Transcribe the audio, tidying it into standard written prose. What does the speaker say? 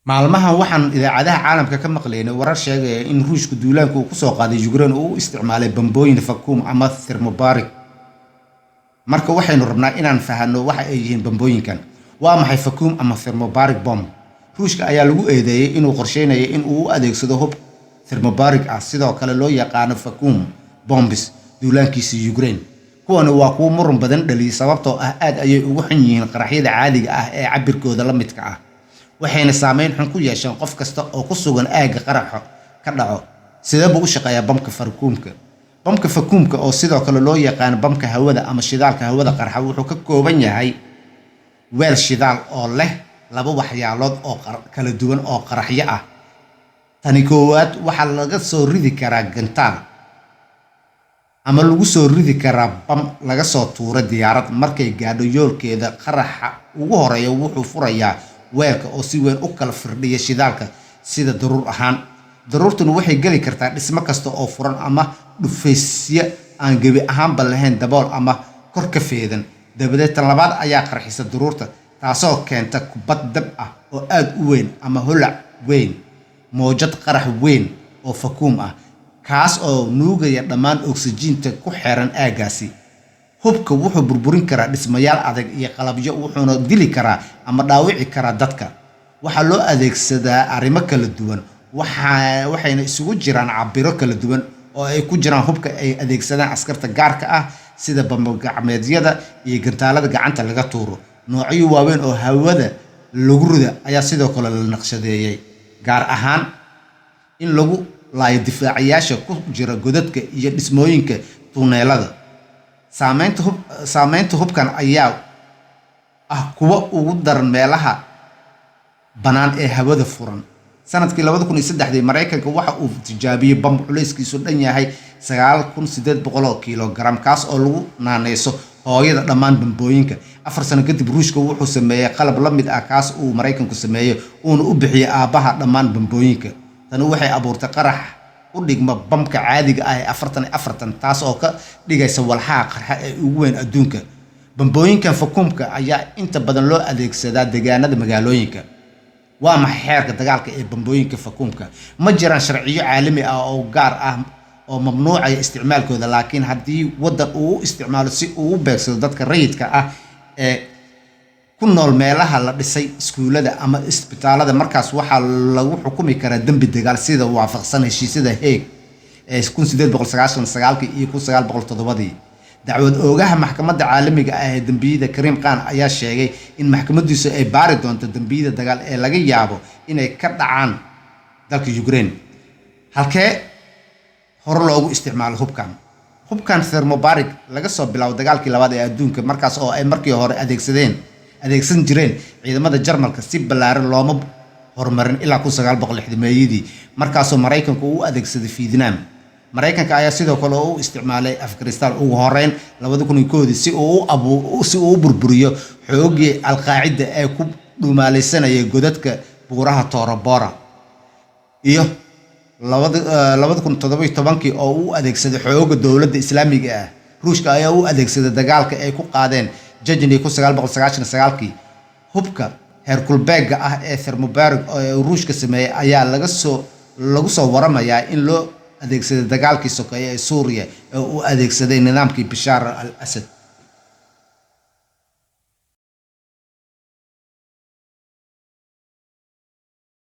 maalmahan waxaan idaacadaha caalamka ka maqlaynay warar sheegaya in ruushku duulaanka uu kusoo qaaday Ukraine uu u isticmaalay bambooyin vacuum ama thermobaric. Marka waxaynu rabnaa inaan fahanno waxa ay yihiin bambooyinkan. Waa maxay vacuum ama thermobaric bomb? Ruushka ayaa lagu eedeeyay inuu qorsheynayo in uu u adeegsado hub thermobaric ah sidoo kale loo yaqaan vacuum bombs duulaankiisa Ukraine. Kuwani waa kuwo muran badan dhaliyay sababtoo ah aad ayay ugu xun yihiin qaraxyada caadiga ah ee cabirkooda la midka ah. Waxayna saameyn xun ku yeeshaan qof kasta oo ku sugan aagga qaraxo ka dhaco. Sidee buu u shaqeeyaa bamka vacuumka? Bamka vacuumka oo sidoo kale loo yaqaan bamka hawada ama shidaalka hawada qarxa wuxuu ka kooban yahay weel shidaal oo leh laba waxyaalood oo kala duwan oo qaraxyo ah. Tani koowaad waxaa laga soo ridi karaa gantaal ama lagu soo ridi karaa bam laga soo tuuro diyaarad markay gaadho yoolkeeda. Qaraxa ugu horeeya wuxuu furayaa weelka oo si weyn u kala firdhiya shidaalka sida daruur ahaan. Daruurtuna waxay geli kartaa dhismo kasta oo furan ama dhufaysyo aan gebi ahaanba lahayn dabool ama kor ka feedan. Dabadeed tan labaad ayaa qarxisa daruurta taasoo keenta kubad dab ah oo aad u weyn ama holac weyn, mowjad qarax weyn oo vacuum ah kaas oo nuugaya dhammaan oksijiinta ku xiran aaggaasi. Hubka wuxuu burburin karaa dhismayaal adag iyo qalabyo wuxuuna dili karaa ama dhaawici karaa dadka. Waxaa loo adeegsadaa arrimo kala duwan waxayna isugu jiraan cabiro kala duwan oo ay ku jiraan hubka ay adeegsadaan askarta gaarka ah sida bambagacmeedyada iyo gantaalada gacanta laga tuuro. Noocyo waaweyn oo hawada lagu rida ayaa sidoo kale la naqshadeeyay gaar ahaan in lagu laayo difaacayaasha ku jira godadka iyo dhismooyinka tuneelada. Saameynta hubkan ayaa ah kuwa ugu daran meelaha bannaan ee hawada furan. Sanadkii 2003 Mareykanka waxa uu tijaabiyay bam culeyskiisu dhan yahay 9800 kilogram kaas oo lagu naaneyso hooyada dhammaan bambooyinka. 4 sano kadib Ruushka wuxuu sameeyay qalab la mid ah kaas uu Mareykanku sameeyay uuna u bixiyay aabaha dhammaan bambooyinka. Tani waxay abuurtay qarax u dhigma bamka caadiga ah ee 44 taas oo ka dhigaysa walxaha qarxa ee ugu weyn adduunka. Bambooyinkan vacuumka ayaa inta badan loo adeegsadaa deegaanada magaalooyinka. Waa maxay xeerka dagaalka ee bambooyinka vacuumka? Ma jiraan sharciyo caalami ah oo gaar ah oo mamnuucaya isticmaalkooda, laakiin haddii waddan uu u isticmaalo si uu u beegsado dadka rayidka ah ee ku nool meelaha la dhisay iskuulada ama isbitaalada, markaas waxaa lagu xukumi karaa dambi dagaal sida waafaqsan heshiisyada Hague ee 1899 iyo 1907. dacwad oogaha maxkamadda caalamiga ah ee dambiyada Karim Khan ayaa sheegay in maxkamadiisu ay baari doonto dambiyada dagaal ee laga yaabo inay ka dhacaan dalka Ukraine. Halkee hore loogu isticmaalo hubkan thermobaric laga soo bilaabo dagaalkii labaad ee adduunka markaas oo ay markii hore adeegsan jireen ciidamada Jarmalka si ballaaran looma horumarin ilaa 1960meeyadii markaasoo Mareykanku uu adeegsaday Vietnam. Mareykanka ayaa sidoo kale u isticmaalay Afghanistan ugu horeyn 2001 si uu u burburiyo xoogii Al-Qaacida ee ku dhumaalaysanaya godadka buuraha Tora Bora. iyo 2017 oo uu adeegsaday xoogga dowladda Islaamiga ah. Ruushka ayaa u adeegsaday dagaalka ay ku qaadeen Chechnya 1999. Hubka Herkulbeega ah ee thermobaric oo Ruushka sameeyay ayaa lagu soo waramayaa in loo adeegsaday dagaalkii sokeeye ee Suuriya ee uu adeegsaday nidaamkii Bashar al-Assad.